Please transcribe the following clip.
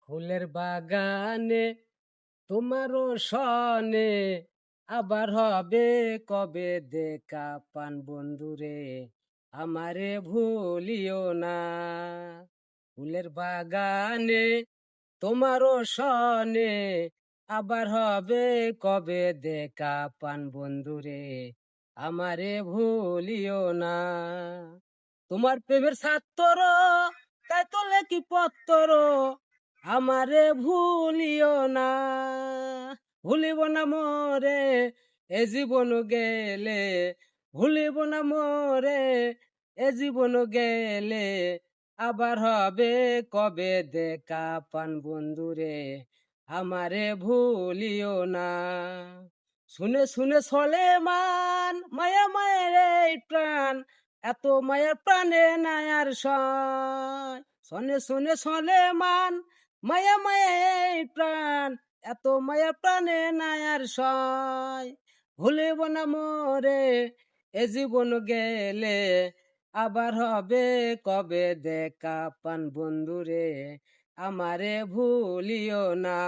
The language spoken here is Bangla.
ফুলের বাগানে তোমারও সনে আবার হবে কবে দেখা পান বন্ধুরে আমারে ভুলিও না। ফুলের বাগানে তোমারও সনে আবার হবে কবে দেখা পান বন্ধুরে আমারে ভুলিও না। তোমার প্রেমের ছাত্র তাই তো লেখি পত্তর আমারে ভুলিও না। ভুলিব না মোরে এ জীবন গেলে, ভুলিব না মোরে এ জীবন গেলে আবার হবে কবে দেখা পান বন্ধুরে আমারে ভুলিও না। শুনে শুনে চলে মান মায়া মায়ের এই প্রাণ, এত মায়ার প্রাণে নাই আর সয়। শোনে শুনে চলে মান মায়া মায়া এই প্রাণ, এত মায়া প্রাণে নাই আর সয়। ভুলিব না মোরে এ জীবন গেলে আবার হবে কবে দেখা পান বন্ধুরে আমারে ভুলিও না।